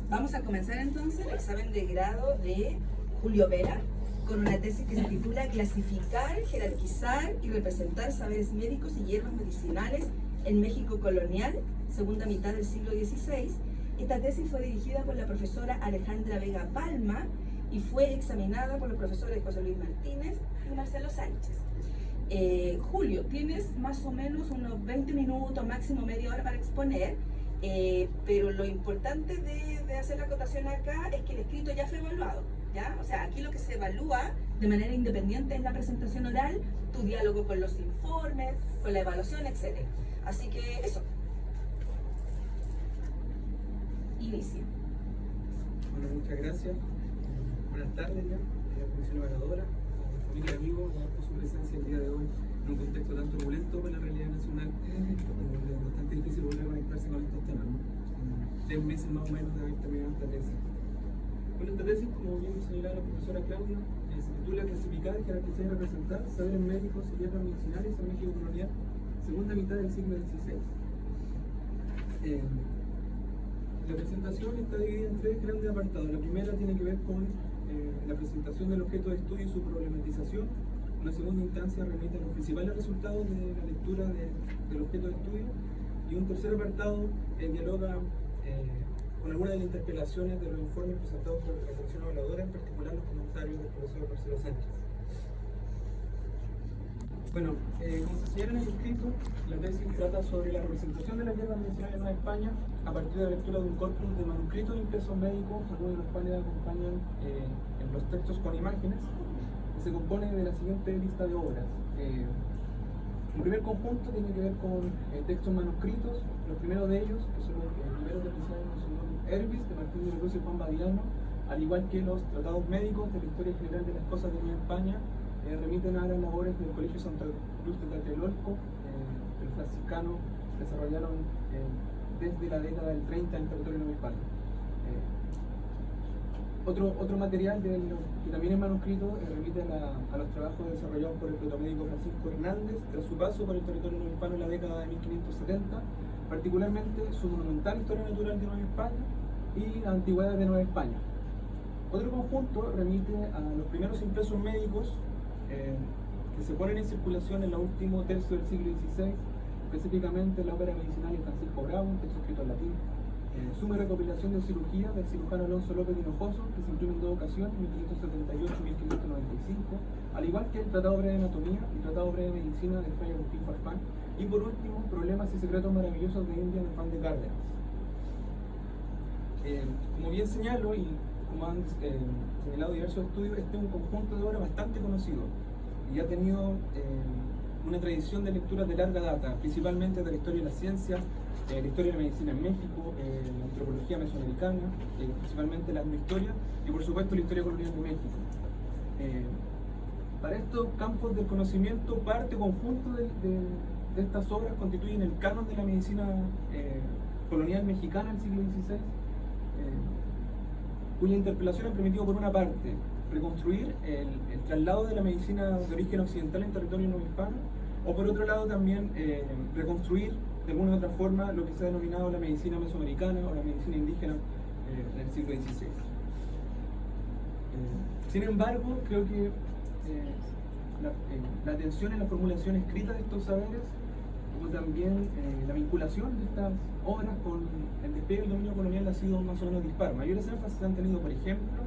Vamos a comenzar entonces el examen de grado de Julio Vera con una tesis que se titula Clasificar, jerarquizar y representar saberes médicos y hierbas medicinales en México colonial, segunda mitad del siglo XVI. Esta tesis fue dirigida por la profesora Alejandra Vega Palma y fue examinada por los profesores José Luis Martínez y Marcelo Sánchez. Julio, tienes más o menos unos 20 minutos, máximo media hora para exponer, pero lo importante de hacer la acotación acá es que el escrito ya fue evaluado, ¿ya? O sea, aquí lo que se evalúa de manera independiente es la presentación oral, tu diálogo con los informes, con la evaluación, etc. Así que eso. Inicia. Bueno, muchas gracias. Buenas tardes ya, a la comisión evaluadora, a la familia y amigos, por su presencia el día de hoy en un contexto tanto turbulento para la realidad nacional, donde es bastante difícil volver a conectarse con estos temas, ¿no? 3 meses más o menos de haber terminado esta tesis. Bueno, esta tesis, como bien señalaba la profesora Claudia, se titula Clasificar, jerarquizar y representar saberes médicos y hierbas medicinales en México colonial, segunda mitad del siglo XVI. La presentación está dividida en 3 grandes apartados. La primera tiene que ver con la presentación del objeto de estudio y su problematización. Una segunda instancia remite a los principales resultados de la lectura del objeto de estudio. Y un tercer apartado dialoga con algunas de las interpelaciones de los informes presentados por la comisión evaluadora, en particular los comentarios del profesor Marcelo Sánchez. Bueno, como se señala en el escrito, la tesis trata sobre la representación de las hierbas medicinales en Nueva España a partir de la lectura de un corpus de manuscritos impresos médicos, algunos de los cuales acompañan en los textos con imágenes, que se compone de la siguiente lista de obras. El primer conjunto tiene que ver con textos manuscritos, los primeros de ellos, que son los primeros que presenta el señor Hervis, de Martín de la Cruz y Juan Badiano, al igual que los tratados médicos de la historia general de las cosas de Nueva España, remiten a las labores del Colegio Santa Cruz de Tlatelolco, el franciscano, que desarrollaron desde la década del 30 en territorio de Nueva España. Otro material que también es manuscrito remite a los trabajos desarrollados por el protomédico Francisco Hernández tras su paso por el territorio nuevohispano en la década de 1570, particularmente su monumental Historia Natural de Nueva España y la Antigüedad de Nueva España. Otro conjunto remite a los primeros impresos médicos que se ponen en circulación en el último tercio del siglo XVI, específicamente la ópera medicinal de Francisco Bravo, un texto escrito en latín, suma y recopilación de cirugía del cirujano Alonso López de Hinojoso, que se imprime en 2 ocasiones, 1578 y 1595, al igual que el Tratado Breve de Anatomía y el Tratado Breve de Medicina de Fray Agustín Farfán, y por último, Problemas y Secretos Maravillosos de India de Juan de Cárdenas. Como bien señalo y como han señalado diversos estudios, este es un conjunto de obras bastante conocido y ha tenido una tradición de lecturas de larga data, principalmente de la historia de la ciencia, la historia de la medicina en México, la antropología mesoamericana, principalmente la etnohistoria y por supuesto la historia colonial de México. Para estos campos del conocimiento, parte conjunto de estas obras constituyen el canon de la medicina colonial mexicana del siglo XVI, cuya interpelación ha permitido, por una parte, reconstruir el traslado de la medicina de origen occidental en territorio novohispano, o por otro lado también reconstruir de alguna u otra forma lo que se ha denominado la medicina mesoamericana o la medicina indígena en el siglo XVI. Sin embargo, creo que la atención en la formulación escrita de estos saberes, como también la vinculación de estas obras con el despegue del dominio colonial ha sido más o menos dispar. Mayores énfasis han tenido, por ejemplo,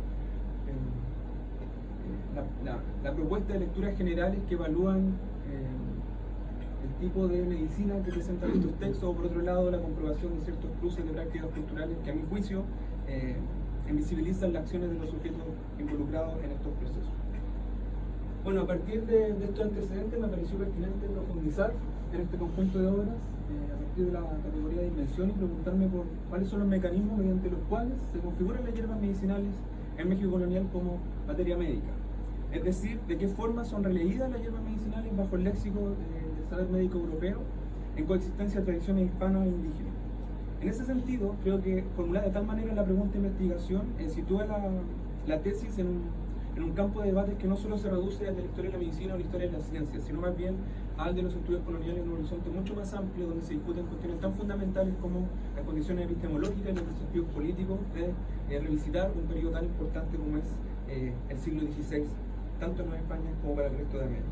la propuesta de lecturas generales que evalúan el tipo de medicina que presentan estos textos, o por otro lado la comprobación de ciertos cruces de prácticas culturales que a mi juicio invisibilizan las acciones de los sujetos involucrados en estos procesos. Bueno, a partir de estos antecedentes me pareció pertinente profundizar en este conjunto de obras a partir de la categoría de invención y preguntarme por cuáles son los mecanismos mediante los cuales se configuran las hierbas medicinales en México colonial como materia médica. Es decir, de qué forma son releídas las hierbas medicinales bajo el léxico del saber médico europeo en coexistencia de tradiciones hispanas e indígenas. En ese sentido, creo que formulada de tal manera la pregunta de investigación sitúa la tesis en en un campo de debates que no solo se reduce al de la historia de la medicina o la historia de las ciencias, sino más bien al de los estudios coloniales en un horizonte mucho más amplio, donde se discuten cuestiones tan fundamentales como las condiciones epistemológicas y los desafíos políticos de revisitar un periodo tan importante como es el siglo XVI, tanto en Nueva España como para el resto de América.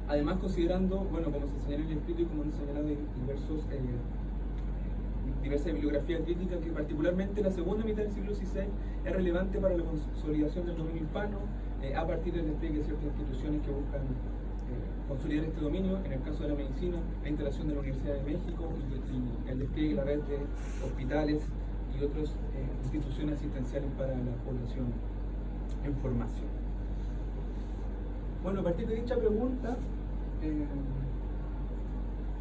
Además, considerando, bueno, como se señala en el escrito y como han señalado diversas bibliografías críticas, que particularmente la segunda mitad del siglo XVI es relevante para la consolidación del dominio hispano, a partir del despliegue de ciertas instituciones que buscan consolidar este dominio. En el caso de la medicina, la instalación de la Universidad de México y el despliegue de la red de hospitales y otras instituciones asistenciales para la población en formación. Bueno, a partir de dicha pregunta,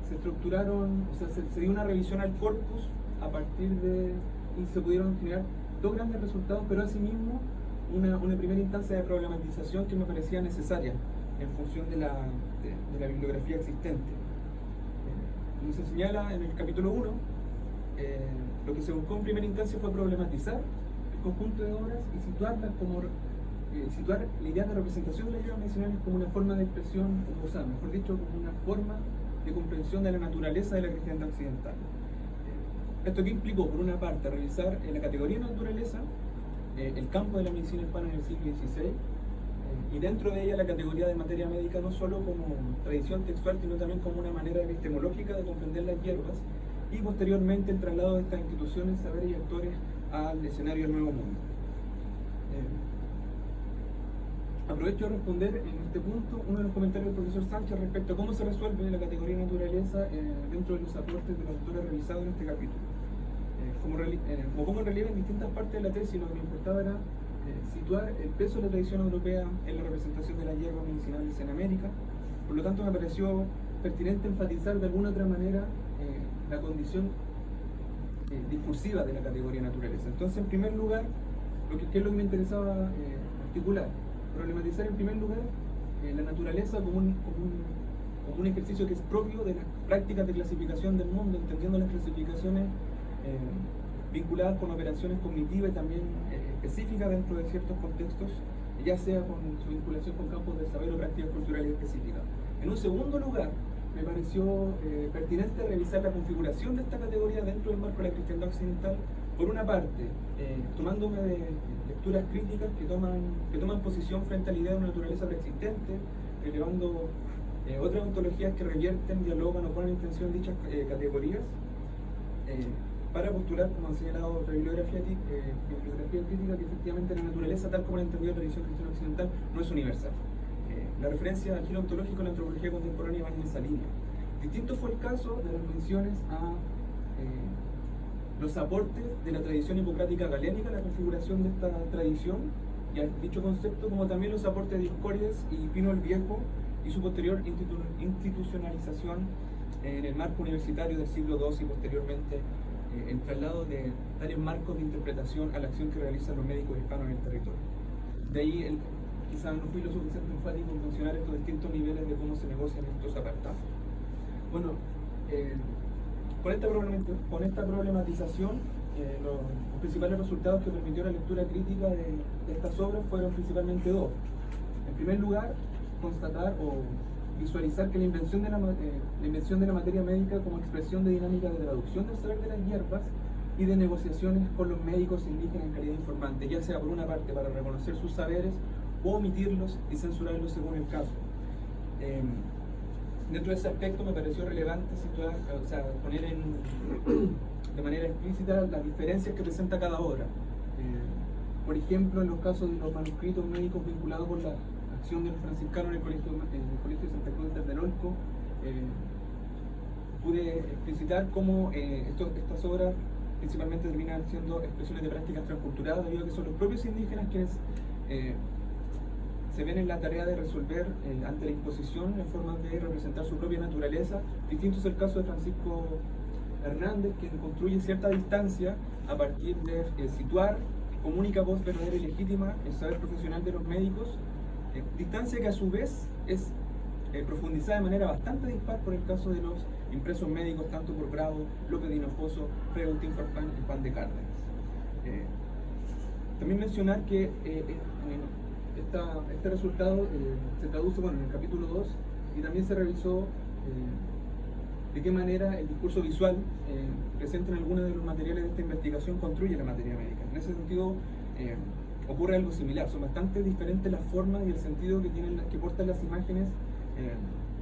se estructuraron, o sea, se dio una revisión al corpus a partir de, y se pudieron generar dos grandes resultados, pero asimismo una primera instancia de problematización que me parecía necesaria en función de la bibliografía existente. Como se señala en el capítulo 1, lo que se buscó en primera instancia fue problematizar el conjunto de obras y situarlas como situar la idea de representación de las hierbas medicinales como una forma de expresión, o sea, mejor dicho, como una forma de comprensión de la naturaleza de la cristiandad occidental. Esto que implicó, por una parte, revisar la categoría de naturaleza, el campo de la medicina hispana en el siglo XVI, y dentro de ella la categoría de materia médica, no solo como tradición textual, sino también como una manera epistemológica de comprender las hierbas, y posteriormente el traslado de estas instituciones, saberes y actores al escenario del Nuevo Mundo. Aprovecho a responder en este punto uno de los comentarios del profesor Sánchez respecto a cómo se resuelve la categoría de naturaleza dentro de los aportes de los autores revisados en este capítulo. Como pongo en relieve en distintas partes de la tesis, lo que me importaba era situar el peso de la tradición europea en la representación de las hierbas medicinales en América. Por lo tanto, me pareció pertinente enfatizar de alguna otra manera la condición discursiva de la categoría de naturaleza. Entonces, en primer lugar, ¿qué es lo que me interesaba articular? Problematizar en primer lugar la naturaleza como un ejercicio que es propio de las prácticas de clasificación del mundo, entendiendo las clasificaciones vinculadas con operaciones cognitivas y también específicas dentro de ciertos contextos, ya sea con su vinculación con campos de saber o prácticas culturales específicas. En un segundo lugar, me pareció pertinente revisar la configuración de esta categoría dentro del marco de la cristiandad occidental, por una parte, tomándome de lecturas críticas que toman posición frente a la idea de una naturaleza preexistente, relevando otras ontologías que revierten, dialogan o ponen en tensión dichas categorías, para postular, como han señalado otra bibliografía crítica, que efectivamente la naturaleza, tal como la entendió la tradición cristiana occidental, no es universal. La referencia al giro ontológico en la antropología contemporánea va en esa línea. Distinto fue el caso de las menciones a los aportes de la tradición hipocrática galénica, la configuración de esta tradición y a dicho concepto, como también los aportes de Dioscórides y Pino el Viejo y su posterior institucionalización en el marco universitario del siglo II y posteriormente el traslado de tales marcos de interpretación a la acción que realizan los médicos hispanos en el territorio. De ahí, quizás no fui lo suficiente enfático en mencionar estos distintos niveles de cómo se negocian estos apartados. Bueno, con esta problematización, los principales resultados que permitió la lectura crítica de estas obras fueron principalmente dos. En primer lugar, constatar o visualizar que la invención de la materia médica como expresión de dinámica de traducción del saber de las hierbas y de negociaciones con los médicos indígenas en calidad de informantes, ya sea por una parte para reconocer sus saberes o omitirlos y censurarlos según el caso. Dentro de ese aspecto me pareció relevante situar, poner de manera explícita las diferencias que presenta cada obra. Por ejemplo, en los casos de los manuscritos médicos vinculados con la acción de los franciscanos en el Colegio de Santa Cruz de Tlatelolco, pude explicitar cómo estas obras principalmente terminan siendo expresiones de prácticas transculturales, debido a que son los propios indígenas quienes se ven en la tarea de resolver ante la imposición en forma de representar su propia naturaleza. Distinto es el caso de Francisco Hernández, quien construye cierta distancia a partir de situar como única voz verdadera y legítima el saber profesional de los médicos, distancia que a su vez es profundizada de manera bastante dispar por el caso de los impresos médicos, tanto por Bravo, López de Hinojoso, Fray Agustín Farfán y Juan de Cárdenas. También mencionar que este resultado se traduce en el capítulo 2 y también se revisó de qué manera el discurso visual presente en algunos de los materiales de esta investigación construye la materia médica. En ese sentido ocurre algo similar, son bastante diferentes las formas y el sentido que portan las imágenes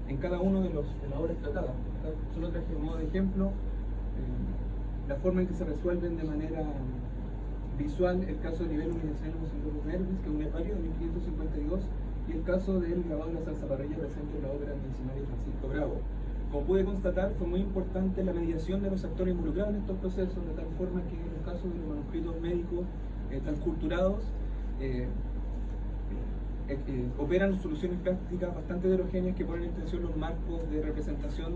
en cada uno de las obras tratadas. Solo traje a modo de ejemplo la forma en que se resuelven de manera visual el caso de nivel unidimensional muscular nervis, que es un herbario de 1552, y el caso del grabado de la salsaparrilla presente en la ópera medicinal de Francisco Bravo. Como pude constatar, fue muy importante la mediación de los actores involucrados en estos procesos, de tal forma que en el caso de los manuscritos médicos transculturados operan soluciones prácticas bastante heterogéneas que ponen en tensión los marcos de representación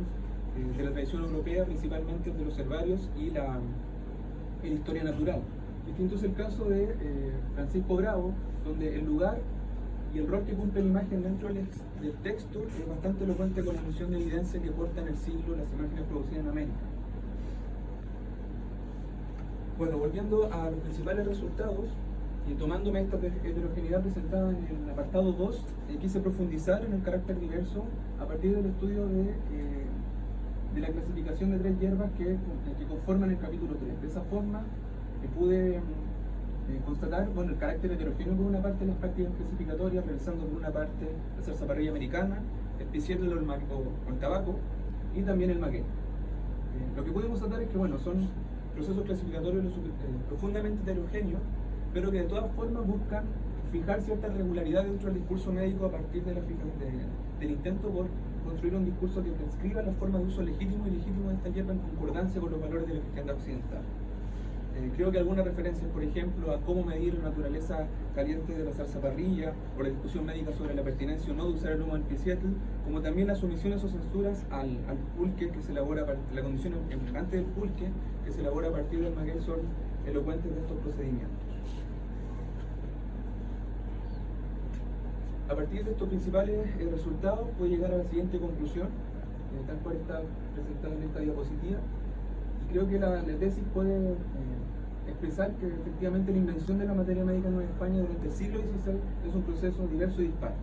de la tradición europea, principalmente de los herbarios y la historia natural. Distinto es el caso de Francisco Bravo, donde el lugar y el rol que cumple la imagen dentro del texto es bastante elocuente con la noción de evidencia que porta en el siglo las imágenes producidas en América. Bueno, volviendo a los principales resultados, y tomándome esta heterogeneidad presentada en el apartado 2, quise profundizar en el carácter diverso a partir del estudio de la clasificación de 3 hierbas que conforman el capítulo 3. De esa forma pude constatar el carácter heterogéneo por una parte de las prácticas clasificatorias, realizando por una parte la zarzaparrilla americana, el picietl o el tabaco, y también el maguey. Lo que pude constatar es que son procesos clasificatorios profundamente heterogéneos, pero que de todas formas buscan fijar cierta regularidad dentro del discurso médico a partir del intento por construir un discurso que prescriba la forma de uso legítimo y ilegítimo de esta hierba en concordancia con los valores de la cristiandad occidental. Creo que algunas referencias, por ejemplo, a cómo medir la naturaleza caliente de la zarzaparrilla, o la discusión médica sobre la pertinencia o no de usar el humo del picietl, como también las omisiones o censuras al pulque que se elabora, la condición antes del pulque que se elabora a partir del maguey, son elocuentes de estos procedimientos. A partir de estos principales resultados, puedo llegar a la siguiente conclusión, tal cual está presentada en esta diapositiva. Creo que la tesis puede expresar que efectivamente la invención de la materia médica en Nueva España durante el siglo XVI es un proceso diverso y dispar,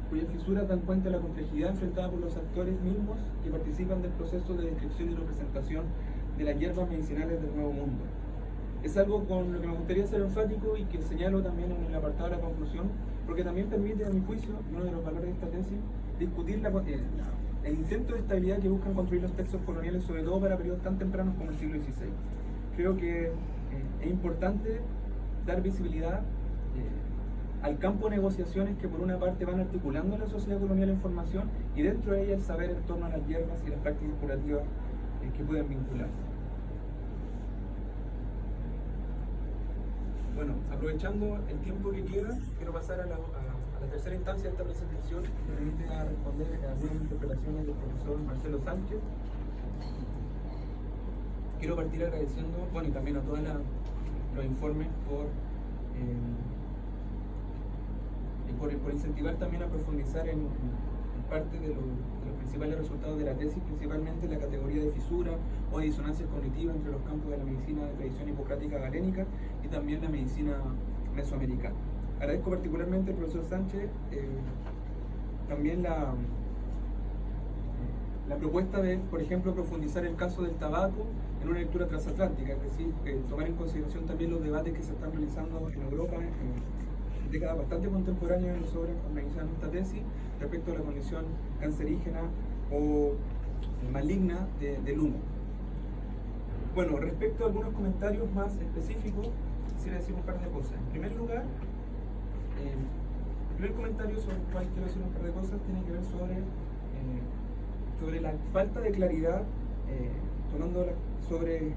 cuyas fisuras dan cuenta de la complejidad enfrentada por los actores mismos que participan del proceso de descripción y representación de las hierbas medicinales del Nuevo Mundo. Es algo con lo que me gustaría ser enfático y que señalo también en el apartado de la conclusión, porque también permite, a mi juicio, uno de los valores de esta tesis, discutir el intento de estabilidad que buscan construir los textos coloniales, sobre todo para periodos tan tempranos como el siglo XVI. Creo que es importante dar visibilidad al campo de negociaciones que por una parte van articulando la sociedad colonial en formación y dentro de ella el saber en torno a las hierbas y las prácticas curativas que pueden vincularse. Bueno, aprovechando el tiempo que queda, quiero pasar a la tercera instancia de esta presentación, que me permite a responder a algunas interpretaciones del profesor Marcelo Sánchez. Quiero partir agradeciendo, y también a todos los informes por incentivar también a profundizar en parte de los principales resultados de la tesis, principalmente la categoría de fisura o de disonancias cognitivas entre los campos de la medicina de tradición hipocrática galénica y también la medicina mesoamericana. Agradezco particularmente al profesor Sánchez también la propuesta de, por ejemplo, profundizar el caso del tabaco en una lectura transatlántica, es decir, tomar en consideración también los debates que se están realizando en Europa en décadas bastante contemporáneas sobre organizando esta tesis respecto a la condición cancerígena o maligna del humo. Bueno, respecto a algunos comentarios más específicos, quisiera decir un par de cosas. En primer lugar, el primer comentario sobre el cual quiero decir un par de cosas tiene que ver sobre la falta de claridad, sobre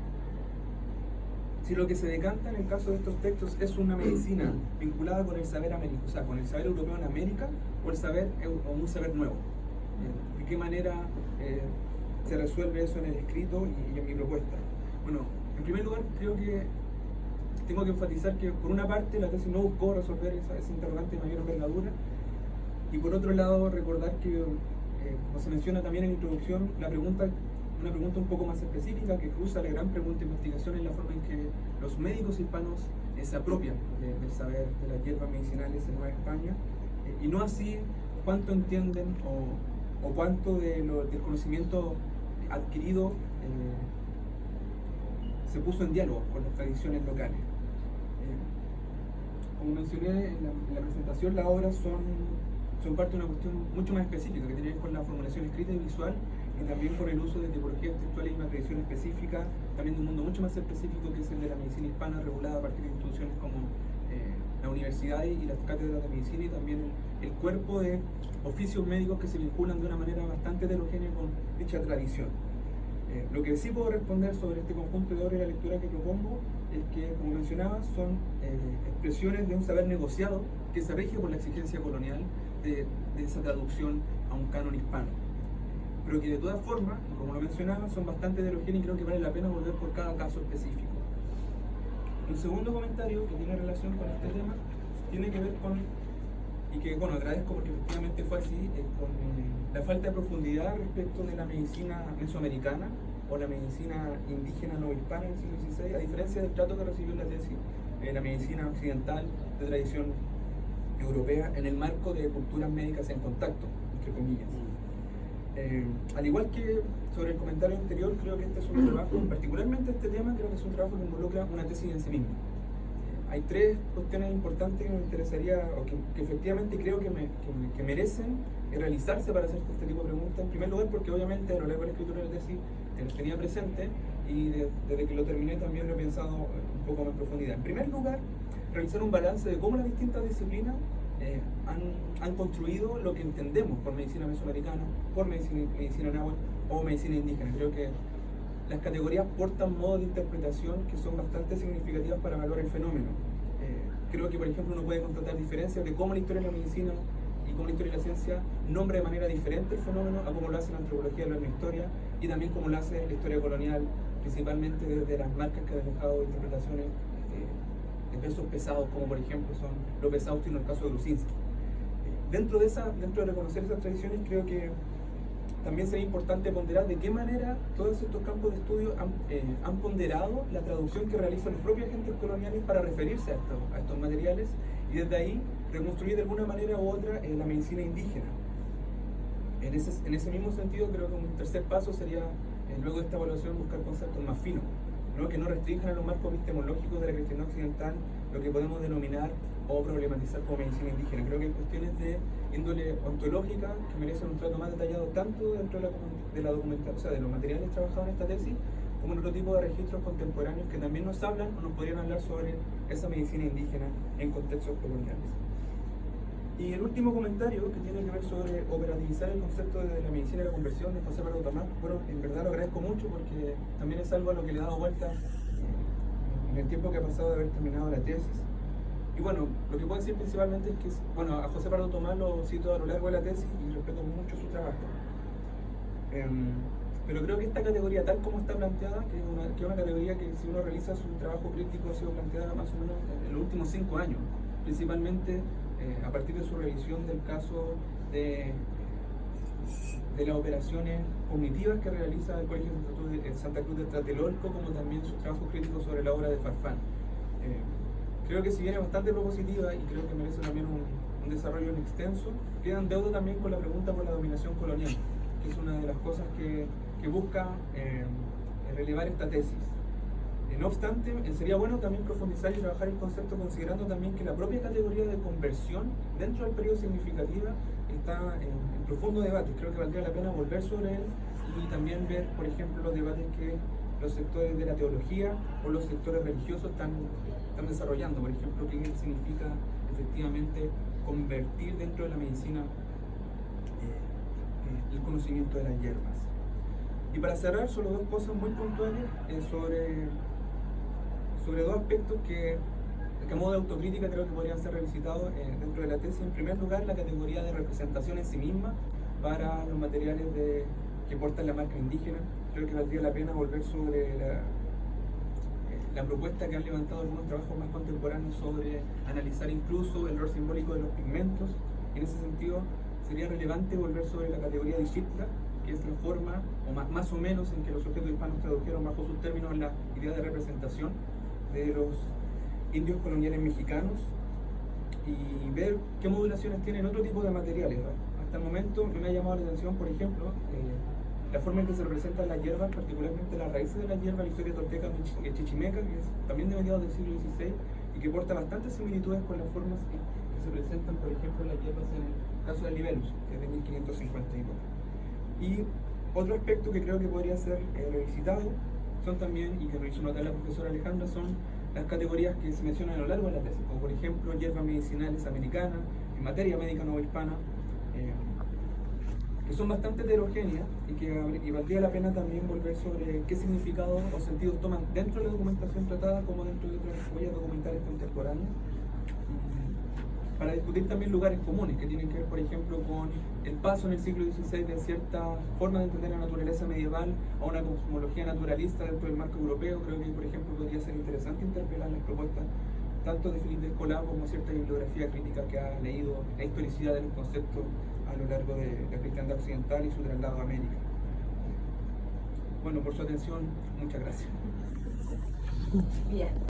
si lo que se decanta en el caso de estos textos es una medicina vinculada con el saber americano, o sea, con el saber europeo en América, o un saber nuevo. ¿De qué manera se resuelve eso en el escrito y en mi propuesta? Bueno, en primer lugar, creo que tengo que enfatizar que por una parte la tesis no buscó resolver ese interrogante de mayor envergadura, y por otro lado recordar que, como se menciona también en la introducción, la pregunta una pregunta un poco más específica que cruza la gran pregunta de investigación en la forma en que los médicos hispanos se apropian del saber de las hierbas medicinales en Nueva España, y no así cuánto entienden o cuánto del conocimiento adquirido se puso en diálogo con las tradiciones locales. Como mencioné en la presentación, las obras son parte de una cuestión mucho más específica que tiene que ver con la formulación escrita y visual, y también por el uso de tipologías textuales y una tradición específica, también de un mundo mucho más específico que es el de la medicina hispana, regulada a partir de instituciones como la universidad y las cátedras de medicina, y también el cuerpo de oficios médicos que se vinculan de una manera bastante heterogénea con dicha tradición. Lo que sí puedo responder sobre este conjunto de obras y la lectura que propongo es que, como mencionaba, son expresiones de un saber negociado que se rige por la exigencia colonial de esa traducción a un canon hispano, pero que de todas formas, como lo mencionaba, son bastante heterogéneas y creo que vale la pena volver por cada caso específico. Un segundo comentario que tiene relación con este tema tiene que ver con, y que bueno, agradezco porque efectivamente fue así, con la falta de profundidad respecto de la medicina mesoamericana o la medicina indígena no hispana del siglo XVI, a diferencia del trato que recibió la tesis la medicina occidental de tradición europea en el marco de culturas médicas en contacto, entre comillas. Al igual que sobre el comentario anterior, creo que este es un trabajo, particularmente este tema, creo que es un trabajo que involucra una tesis en sí mismo. Hay tres cuestiones importantes que me interesaría, o que efectivamente creo que merecen realizarse para hacer este tipo de preguntas. En primer lugar, porque obviamente a lo largo de la escritura de la tesis los tenía presente, y desde que lo terminé también lo he pensado un poco más en profundidad. En primer lugar, realizar un balance de cómo las distintas disciplinas han construido lo que entendemos por medicina mesoamericana, por medicina náhuatl o medicina indígena. Creo que las categorías portan modos de interpretación que son bastante significativas para evaluar el fenómeno. Creo que, por ejemplo, uno puede constatar diferencias de cómo la historia de la medicina y cómo la historia de la ciencia nombra de manera diferente el fenómeno a cómo lo hace la antropología de la historia, y también cómo lo hace la historia colonial, principalmente desde las marcas que han dejado interpretaciones de pesos pesados, como por ejemplo son López Austin o el caso de Grusinski. Dentro de reconocer esas tradiciones, creo que también sería importante ponderar de qué manera todos estos campos de estudio han ponderado la traducción que realizan los propios agentes coloniales para referirse a estos materiales, y desde ahí reconstruir de alguna manera u otra la medicina indígena. En ese mismo sentido, creo que un tercer paso sería, luego de esta evaluación, buscar conceptos más finos, ¿no? Que no restrinjan a los marcos epistemológicos de la cristiandad occidental lo que podemos denominar o problematizar como medicina indígena. Creo que hay cuestiones de índole ontológica que merecen un trato más detallado tanto dentro de la documentación, o sea, de los materiales trabajados en esta tesis, como en otro tipo de registros contemporáneos que también nos hablan o nos podrían hablar sobre esa medicina indígena en contextos coloniales. Y el último comentario, que tiene que ver sobre operativizar el concepto de la medicina de la conversión de José Pardo Tomás, bueno, en verdad lo agradezco mucho porque también es algo a lo que le he dado vuelta en el tiempo que ha pasado de haber terminado la tesis. Y bueno, lo que puedo decir principalmente es que, bueno, a José Pardo Tomás lo cito a lo largo de la tesis y respeto mucho su trabajo. Pero creo que esta categoría, tal como está planteada, que es una categoría que, si uno realiza su trabajo crítico, ha sido planteada más o menos en los últimos 5 años, principalmente a partir de su revisión del caso de las operaciones cognitivas que realiza el Colegio de Santa Cruz de Tlatelolco, como también sus trabajos críticos sobre la obra de Farfán. Creo que, si bien es bastante propositiva y creo que merece también un desarrollo en extenso, queda en deuda también con la pregunta por la dominación colonial, que es una de las cosas que busca relevar esta tesis. No obstante, sería bueno también profundizar y trabajar el concepto, considerando también que la propia categoría de conversión dentro del periodo significativa está en profundo debate. Creo que valdría la pena volver sobre él y también ver, por ejemplo, los debates que los sectores de la teología o los sectores religiosos están desarrollando. Por ejemplo, qué significa efectivamente convertir dentro de la medicina el conocimiento de las hierbas. Y para cerrar, solo dos cosas muy puntuales sobre dos aspectos que a modo de autocrítica creo que podrían ser revisitados dentro de la tesis. En primer lugar, la categoría de representación en sí misma para los materiales que portan la marca indígena. Creo que valdría la pena volver sobre la propuesta que han levantado algunos trabajos más contemporáneos sobre analizar incluso el rol simbólico de los pigmentos. En ese sentido, sería relevante volver sobre la categoría de Ishipka que es la forma, o más o menos, en que los sujetos hispanos tradujeron bajo sus términos la idea de representación de los indios coloniales mexicanos y ver qué modulaciones tienen otro tipo de materiales, ¿no? Hasta el momento me ha llamado la atención, por ejemplo, la forma en que se representan las hierbas, particularmente las raíces de las hierbas, la historia tolteca chichimeca, que es también de mediados del siglo XVI y que porta bastantes similitudes con las formas que se presentan, por ejemplo, las hierbas en el caso del libellus, que es de 1552. Y otro aspecto que creo que podría ser revisitado son también, y que lo hizo notar la profesora Alejandra, son las categorías que se mencionan a lo largo de la tesis, como por ejemplo hierbas medicinales americanas, en materia médica novohispana, que son bastante heterogéneas y que valdría la pena también volver sobre qué significados o sentidos toman dentro de la documentación tratada como dentro de otras huellas documentales contemporáneas, para discutir también lugares comunes que tienen que ver, por ejemplo, con el paso en el siglo XVI de cierta forma de entender la naturaleza medieval a una cosmología naturalista dentro del marco europeo. Creo que, por ejemplo, podría ser interesante interpelar las propuestas tanto de Philippe Descola como cierta bibliografía crítica que ha leído la historicidad de los conceptos a lo largo de la cristiandad occidental y su traslado a América. Bueno, por su atención, muchas gracias. Bien.